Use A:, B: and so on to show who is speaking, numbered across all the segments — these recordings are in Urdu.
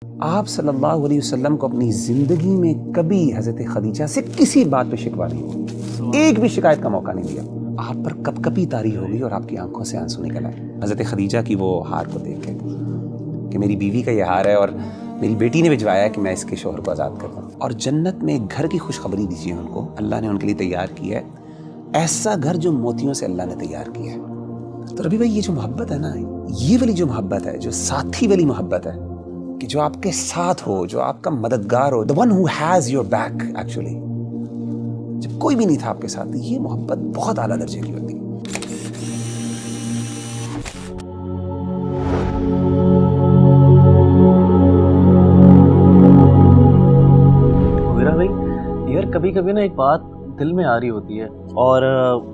A: آپ صلی اللہ علیہ وسلم کو اپنی زندگی میں کبھی حضرت خدیجہ سے کسی بات پہ شکوہ نہیں ہوا، ایک بھی شکایت کا موقع نہیں دیا. آپ پر کپ کپی طاری ہو گئی اور آپ کی آنکھوں سے آنسو نکل آئے حضرت خدیجہ کی وہ ہار کو دیکھ کے کہ میری بیوی کا یہ ہار ہے اور میری بیٹی نے بھجوایا ہے کہ میں اس کے شوہر کو آزاد کر دوں. اور جنت میں ایک گھر کی خوشخبری دیجیے ان کو، اللہ نے ان کے لیے تیار کیا ہے ایسا گھر جو موتیوں سے اللہ نے تیار کیا ہے. تو ربی بھائی، یہ جو محبت ہے نا، یہ والی جو محبت ہے، جو ساتھی والی محبت ہے کہ جو آپ کے ساتھ ہو، جو آپ کا مددگار ہو، the one who has your back actually، جب کوئی بھی نہیں تھا آپ کے ساتھ، یہ محبت بہت اعلیٰ درجے کی ہوتی ہے.
B: یار کبھی کبھی نا ایک بات دل میں آ رہی ہوتی ہے اور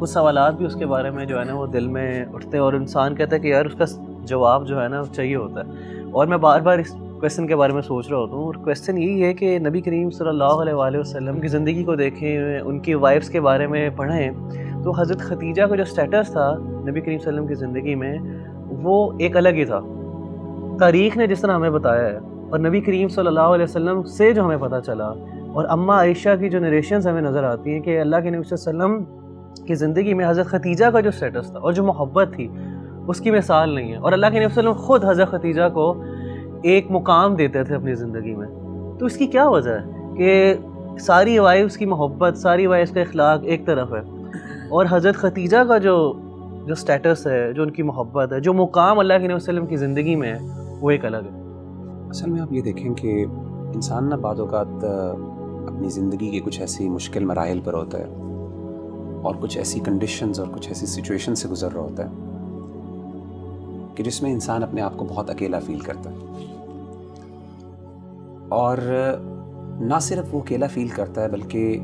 B: کچھ سوالات بھی اس کے بارے میں جو ہے نا وہ دل میں اٹھتے ہیں اور انسان کہتا ہے کہ یار اس کا جواب جو ہے نا چاہیے ہوتا ہے. اور میں بار بار اس کویسچن کے بارے میں سوچ رہا ہوتا ہوں، اور کویسچن یہی ہے کہ نبی کریم صلی اللہ علیہ وآلہ وسلم کی زندگی کو دیکھیں، ان کی وائفس کے بارے میں پڑھیں تو حضرت خدیجہ کا جو سٹیٹس تھا نبی کریم صلی اللہ علیہ وسلم کی زندگی میں وہ ایک الگ ہی تھا. تاریخ نے جس طرح ہمیں بتایا ہے اور نبی کریم صلی اللہ علیہ وسلم سے جو ہمیں پتہ چلا اور اماں عائشہ کی جو نریشنز ہمیں نظر آتی ہیں کہ اللہ کے نبی صلی اللہ علیہ وسلم کی زندگی میں حضرت خدیجہ کا جو سٹیٹس تھا اور جو محبت تھی اس کی مثال نہیں ہے. اور اللہ کے نبی صلی اللہ علیہ وسلم خود حضرت خدیجہ کو ایک مقام دیتے تھے اپنی زندگی میں. تو اس کی کیا وجہ ہے کہ ساری وائفس کی محبت، ساری وائفس کا اخلاق ایک طرف ہے اور حضرت خدیجہ کا جو سٹیٹس ہے، جو ان کی محبت ہے، جو مقام اللہ کے نبی صلی اللہ علیہ وسلم کی زندگی میں ہے وہ ایک الگ ہے.
A: اصل میں آپ یہ دیکھیں کہ انسان نہ بعض اوقات اپنی زندگی کے کچھ ایسی مشکل مراحل پر ہوتا ہے اور کچھ ایسی کنڈیشنز اور کچھ ایسی سچویشن سے گزر رہا ہوتا ہے کہ جس میں انسان اپنے آپ کو بہت اکیلا فیل کرتا ہے. اور نہ صرف وہ اکیلا فیل کرتا ہے بلکہ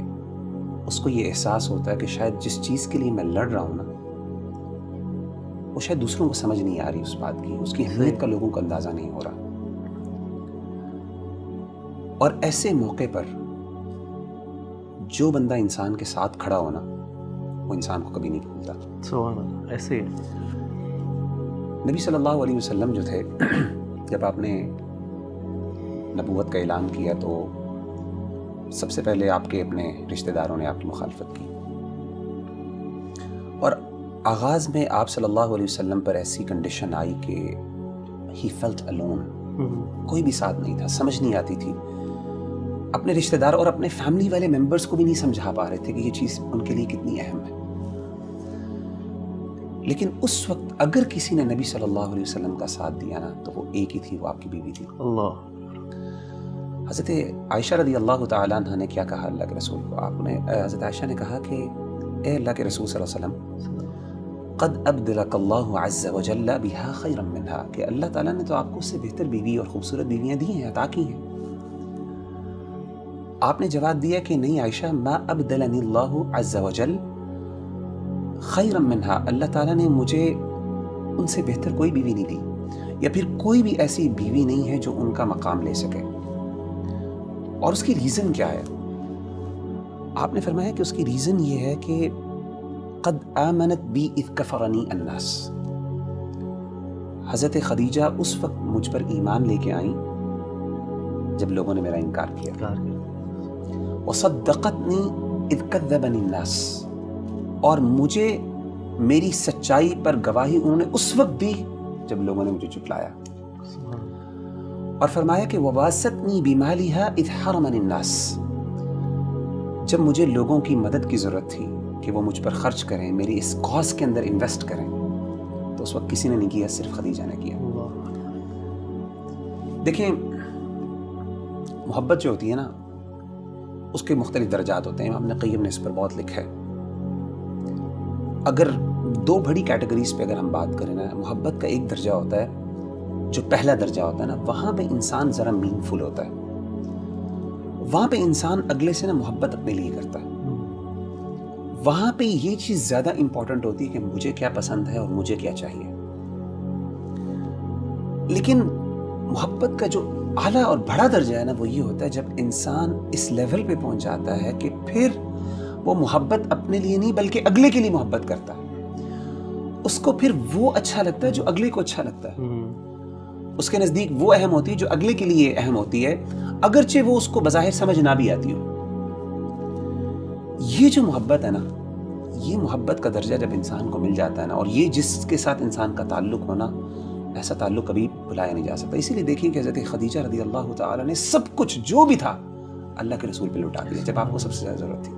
A: اس کو یہ احساس ہوتا ہے کہ شاید جس چیز کے لیے میں لڑ رہا ہوں نا وہ شاید دوسروں کو سمجھ نہیں آ رہی اس بات کی، اس کی اہمیت کا لوگوں کو اندازہ نہیں ہو رہا. اور ایسے موقع پر جو بندہ انسان کے ساتھ کھڑا ہونا وہ انسان کو کبھی نہیں بھولتا.
B: سبحان اللہ. ایسے
A: نبی صلی اللہ علیہ وسلم جو تھے، جب آپ نے نبوت کا اعلان کیا تو سب سے پہلے آپ کے اپنے رشتہ داروں نے آپ کی مخالفت کی اور آغاز میں آپ صلی اللہ علیہ وسلم پر ایسی کنڈیشن آئی کہ ہی فیلٹ الون، کوئی بھی ساتھ نہیں تھا، سمجھ نہیں آتی تھی. اپنے رشتہ دار اور اپنے فیملی والے ممبرز کو بھی نہیں سمجھا پا رہے تھے کہ یہ چیز ان کے لیے کتنی اہم ہے. لیکن اس وقت اگر کسی نے نبی صلی اللہ علیہ وسلم کا ساتھ دیا نا تو وہ ایک ہی تھی، وہ آپ کی بیوی تھی.
B: اللہ.
A: حضرت عائشہ رضی اللہ تعالیٰ عنہ نے کیا کہا اللہ کے رسول کو؟ آپ نے حضرت عائشہ نے کہا کہ اے اللہ کے رسول صلی اللہ علیہ وسلم، قد ابدلک اللہ عز وجل بها خیرا منها، کہ اللہ تعالیٰ نے تو آپ کو اس سے بہتر بیوی اور خوبصورت بیویاں دی ہیں، عطا کی ہیں. آپ نے جواب دیا کہ نہیں عائشہ، ما ابدلنی اللہ عز وجل خیرا منها، اللہ تعالیٰ نے مجھے ان سے بہتر کوئی بیوی نہیں دی، یا پھر کوئی بھی ایسی بیوی نہیں ہے جو ان کا مقام لے سکے. اور اس کی ریزن کیا ہے؟ آپ نے فرمایا کہ اس کی ریزن یہ ہے کہ قد آمنت بی اذ کفرنی الناس، حضرت خدیجہ اس وقت مجھ پر ایمان لے کے آئیں جب لوگوں نے میرا انکار کیا. وصدقتنی اذ کذبنی الناس، اور مجھے میری سچائی پر گواہی انہوں نے اس وقت دی جب لوگوں نے مجھے جھٹلایا. اور فرمایا کہ وواستنی بمالھا اذ حرمنی الناس، جب مجھے لوگوں کی مدد کی ضرورت تھی کہ وہ مجھ پر خرچ کریں، میری اس کاز کے اندر انویسٹ کریں، تو اس وقت کسی نے نہیں کیا، صرف خدیجہ نے کیا. دیکھیں، محبت جو ہوتی ہے نا اس کے مختلف درجات ہوتے ہیں. امام قیم نے اس پر بہت لکھا ہے. اگر دو بڑی کیٹیگریز پہ اگر ہم بات کریں نا، محبت کا ایک درجہ ہوتا ہے جو پہلا درجہ ہوتا ہے نا، وہاں پہ انسان ذرا مین فل ہوتا ہے، وہاں پہ انسان اگلے سے نا محبت اپنے لیے کرتا ہے. وہاں پہ یہ چیز زیادہ امپورٹنٹ ہوتی ہے کہ مجھے کیا پسند ہے اور مجھے کیا چاہیے. لیکن محبت کا جو اعلیٰ اور بڑا درجہ ہے نا وہ یہ ہوتا ہے جب انسان اس لیول پہ پہنچ جاتا ہے کہ پھر وہ محبت اپنے لیے نہیں بلکہ اگلے کے لیے محبت کرتا ہے. اس کو پھر وہ اچھا لگتا ہے جو اگلے کو اچھا لگتا ہے. اس کے نزدیک وہ اہم ہوتی ہے جو اگلے کے لیے اہم ہوتی ہے، اگرچہ وہ اس کو بظاہر سمجھ نہ بھی آتی ہو۔ یہ جو محبت ہے نا، یہ محبت کا درجہ جب انسان کو مل جاتا ہے نا، اور یہ جس کے ساتھ انسان کا تعلق ہونا، ایسا تعلق کبھی بھلایا نہیں جا سکتا۔ اسی لیے دیکھیں کہ حضرت خدیجہ رضی اللہ تعالیٰ نے سب کچھ جو بھی تھا اللہ کے رسول پہ لوٹا دیا جب آپ کو سب سے زیادہ ضرورت تھی۔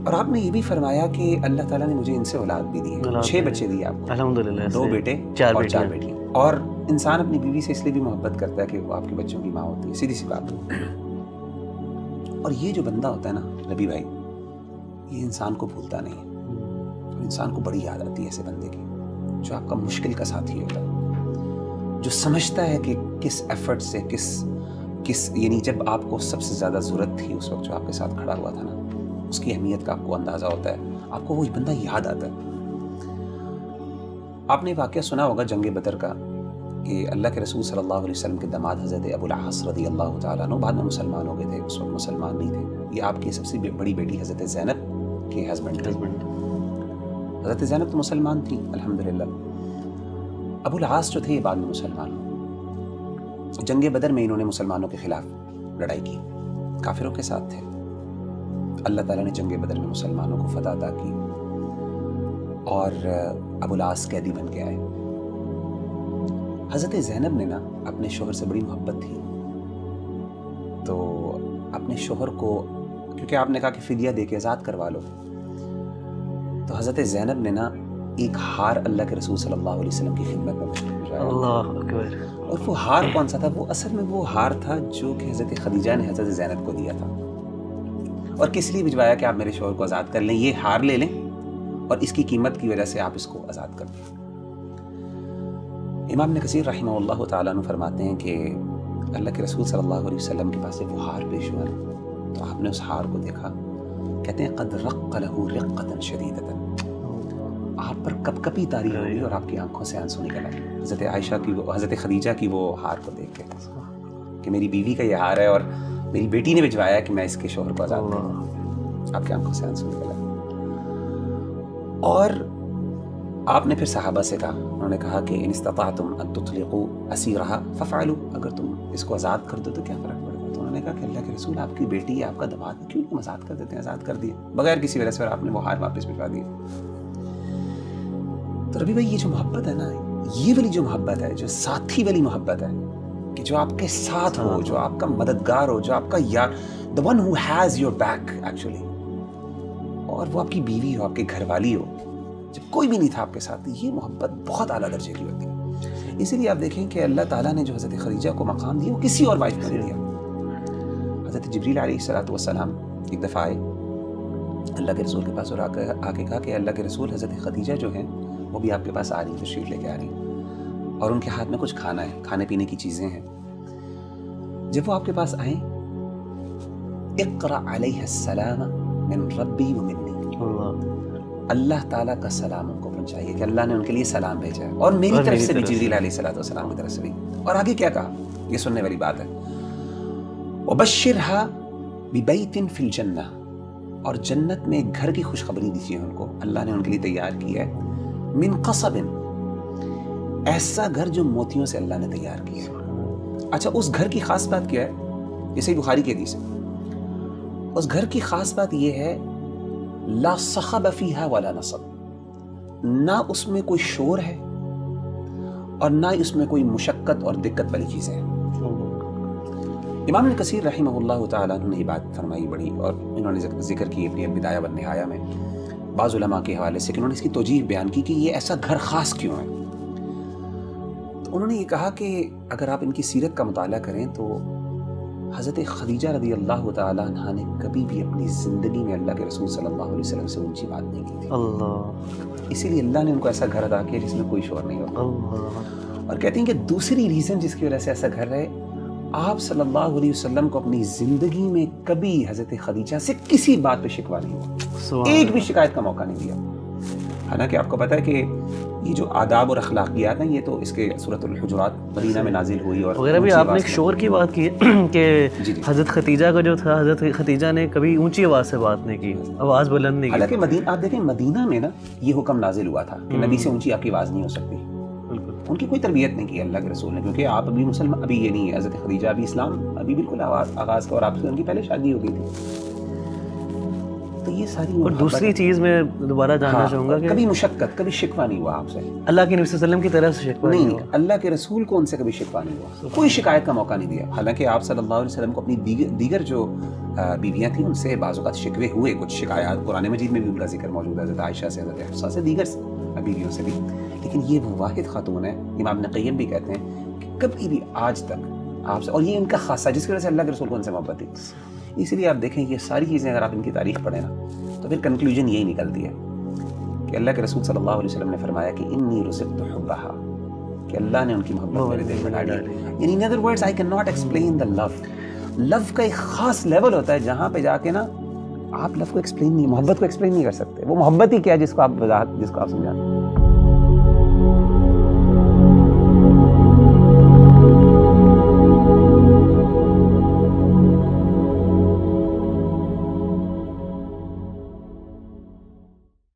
A: اور آپ نے یہ بھی فرمایا کہ اللہ تعالیٰ نے مجھے ان سے اولاد بھی دی ہے، 6 بچے دیے آپ کو،
B: الحمدللہ،
A: 2 بیٹے اور 4 بیٹیاں۔ اور انسان اپنی بیوی سے اس لیے بھی محبت کرتا ہے کہ وہ آپ کے بچوں کی ماں ہوتی ہے، سیدھی سی بات ہے۔ اور یہ جو بندہ ہوتا ہے نا ربی بھائی، یہ انسان کو بھولتا نہیں ہے، انسان کو بڑی یاد آتی ہے ایسے بندے کی جو آپ کا مشکل کا ساتھی ہوتا ہے، جو سمجھتا ہے کہ کس ایفرٹ سے کس یعنی جب آپ کو سب سے زیادہ ضرورت تھی اس وقت جو آپ کے ساتھ کھڑا ہوا تھا نا، اس کی اہمیت کا آپ کو اندازہ ہوتا ہے، آپ کو وہ بندہ یاد آتا ہے۔ آپ نے واقعہ سنا ہوگا جنگ بدر کا، کہ اللہ کے رسول صلی اللہ علیہ وسلم کے داماد حضرت ابو العاص رضی اللہ تعالیٰ عنہ بعد میں مسلمان ہو گئے تھے، اس وقت مسلمان نہیں تھے۔ یہ آپ کی سب سے بڑی بیٹی حضرت زینب کے ہسبینڈ تھے۔ حضرت زینب تو مسلمان تھی الحمدللہ، ابو العاص جو تھے یہ بعد میں مسلمان ہوئے۔ جنگ بدر میں انہوں نے مسلمانوں کے خلاف لڑائی کی، کافروں کے ساتھ تھے۔ اللہ تعالیٰ نے جنگ بدر میں مسلمانوں کو فتح عطا کی اور ابو العاص قیدی بن کے آئے۔ حضرت زینب نے نا اپنے شوہر سے بڑی محبت تھی، تو اپنے شوہر کو، کیونکہ آپ نے کہا کہ فدیہ دے کے آزاد کروا لو، تو حضرت زینب نے نا ایک ہار اللہ کے رسول صلی اللہ علیہ وسلم کی خدمت میں بھیجا۔
B: اللہ اکبر۔
A: اور وہ ہار کون سا تھا؟ وہ اصل میں وہ ہار تھا جو کہ حضرت خدیجہ نے حضرت زینب کو دیا تھا، اور کس لیے بھجوایا کہ آپ میرے شوہر کو آزاد کر لیں، یہ ہار لے لیں اور اس کی قیمت کی وجہ سے آپ اس کو آزاد کر دیں۔ امام ابن کثیر رحمہ اللہ تعالیٰ عنہ فرماتے ہیں کہ اللہ کے رسول صلی اللہ علیہ وسلم کے پاس وہ ہار پیش ہوا تو آپ نے اس ہار کو دیکھا، کہتے ہیں قد رق له رقة شدیدۃ، آپ پر کپ کپی طاری ہوئی اور آپ کی آنکھوں سے آنسو نکل آئے حضرت عائشہ کی، حضرت خدیجہ کی وہ ہار کو دیکھ کے کہ میری بیوی کا یہ ہار ہے اور میری بیٹی نے بھجوایا کہ میں اس کے شوہر کو آزاد کروں۔ آپ کی آنکھوں سے آنسو نکل آئے۔ اور آپ نے پھر صحابہ سے کہا، انہوں نے کہا کہ ان استطعتم ان تطلقوا اسیرها ففعلوا، اگر تم اس کو آزاد کر دو تو کیا فرق پڑے گا؟ تو انہوں نے کہا کہ اللہ کے رسول آپ کی بیٹی ہے، آپ کا داماد ہے، کیوں تم آزاد کر دیتے ہیں؟ آزاد کر دیے بغیر کسی وجہ سے، اور آپ نے وہ ہار واپس بھجوا دیے۔ تو ربی بھائی یہ جو محبت ہے نا، یہ والی جو محبت ہے، جو ساتھی والی محبت ہے، کہ جو آپ کے ساتھ ہو، جو آپ کا مددگار ہو، جو آپ کا یار، the one who has your back actually، اور وہ آپ کی بیوی ہو، آپ کے گھر والی ہو، جب کوئی بھی نہیں تھا آپ کے ساتھ، یہ محبت بہت اعلیٰ درجے کی ہوتی ہے۔ اسی لیے آپ دیکھیں کہ اللہ تعالیٰ نے جو حضرت خدیجہ کو مقام دیا وہ کسی اور وائف کو نہیں دیا۔ حضرت جبریل علیہ السلام ایک دفعہ آئے اللہ کے رسول کے پاس اور آ کے کہا کہ اللہ کے رسول حضرت خدیجہ جو ہیں وہ بھی آپ کے پاس آ رہی ہیں، تشریف لے کے آ رہی ہیں، اور ان کے ہاتھ میں کچھ کھانا ہے، کھانے پینے کی چیزیں ہیں۔ جب وہ آپ کے پاس آئیں، اقرأ علیہ السلام من ربی و منی، اللہ تعالیٰ کا سلام ان کو پہنچائیے کہ اللہ نے ان کے لیے سلام بھیجا ہے، اور میری طرف سے بھی جبریل علیہ السلام کی طرف سے بھی۔ اور آگے کیا کہا، یہ سننے والی بات ہے، وَبَشِّرْهَا بِبَيْتٍ فِي الْجَنَّةِ، اور جنت میں ایک گھر کی خوشخبری دیجیے ان کو، اللہ نے ان کے لیے تیار کیا ہے، من قصب، ایسا گھر جو موتیوں سے اللہ نے تیار کیا ہے۔ اچھا، اس گھر کی خاص بات کیا ہے؟ جیسے بخاری کی حدیث ہے، اس گھر کی خاص بات یہ ہے لا صخب فیہا ولا نصب، نہ اس میں کوئی شور ہے اور نہ اس میں کوئی مشقت اور دقت والی چیزیں ہیں۔ امام ابن کثیر رحمہ اللہ تعالیٰ نے یہ بات فرمائی بڑی، اور انہوں نے ذکر کی اپنی بدایہ والنہایہ میں بعض علماء کے حوالے سے کہ انہوں نے اس کی توجیہ بیان کی کہ یہ ایسا گھر خاص کیوں ہے۔ تو انہوں نے یہ کہا کہ اگر آپ ان کی سیرت کا مطالعہ کریں تو حضرت خدیجہ رضی اللہ تعالیٰ عنہ نے کبھی بھی اپنی زندگی میں اللہ کے رسول صلی اللہ علیہ وسلم سے اونچی بات نہیں کی تھی،
B: اللہ،
A: اسی لیے اللہ نے ان کو ایسا گھر عطا کیا جس میں کوئی شور نہیں ہوتا۔
B: اللہ،
A: اور کہتے ہیں کہ دوسری ریزن جس کی وجہ سے ایسا گھر ہے، آپ صلی اللہ علیہ وسلم کو اپنی زندگی میں کبھی حضرت خدیجہ سے کسی بات پہ شکوہ نہیں ہوا، ایک بھی شکایت کا موقع نہیں دیا۔ حالانکہ آپ کو پتہ ہے کہ یہ جو آداب اور اخلاقیات ہیں یہ تو اس کے سورۃ الحجرات مدینہ میں نازل ہوئی، اور
B: وغیرہ بھی آپ نے ایک شور کی بات کی کہ حضرت خدیجہ کا جو تھا، حضرت خدیجہ نے کبھی اونچی آواز سے بات نہیں کی، آواز بلند نہیں کی۔
A: حالانکہ آپ دیکھیں مدینہ میں نا یہ حکم نازل ہوا تھا کہ نبی سے اونچی آپ کی آواز نہیں ہو سکتی، ان کی کوئی تربیت نہیں کی اللہ کے رسول نے، کیونکہ آپ ابھی مسلمان ابھی یہ نہیں ہے، حضرت خدیجہ ابھی اسلام ابھی بالکل آغاز کا، اور آپ سے ان کی پہلے شادی ہو گئی تھی. تو یہ ساری
B: اور دوسری چیز میں دوبارہ جاننا چاہوں گا کہ
A: کبھی مشقت، کبھی شکوہ نہیں ہوا آپ سے،
B: اللہ کے نبی صلی اللہ علیہ وسلم کی طرف سے شکوہ نہیں ہوا.
A: اللہ کے رسول کو ان سے کبھی شکوہ نہیں ہوا، کوئی شکایت کا موقع نہیں دیا. حالانکہ آپ صلی اللہ علیہ وسلم کو اپنی دیگر جو بیویاں تھیں ان سے بعض اوقات شکوے ہوئے، کچھ شکایات قرآن مجید میں بھی ان کا ذکر موجود ہے، حضرت عائشہ سے، حضرت حفصہ سے، دیگر بیویوں سے بھی. لیکن یہ وہ واحد خاتون ہے، امام ابن قیم بھی کہتے ہیں کہ کبھی بھی آج تک آپ سے، اور یہ ان کا خاصہ جس کی وجہ سے اللہ کے رسول کو ان سے محبت تھی. اسی لیے آپ دیکھیں یہ ساری چیزیں اگر آپ ان کی تاریخ پڑھیں نا تو پھر کنکلوژن یہی نکلتی ہے کہ اللہ کے رسول صلی اللہ علیہ وسلم نے فرمایا کہ انی رزقت حبھا، کہ اللہ نے ان کی محبت میرے دل میں ڈالی. یعنی in other words I can not explain the love. Love کا ایک خاص لیول ہوتا ہے جہاں پہ جا کے نا آپ لو کو ایکسپلین نہیں، محبت کو ایکسپلین نہیں کر سکتے. وہ محبت ہی کیا جس کو آپ سمجھاتے ہیں.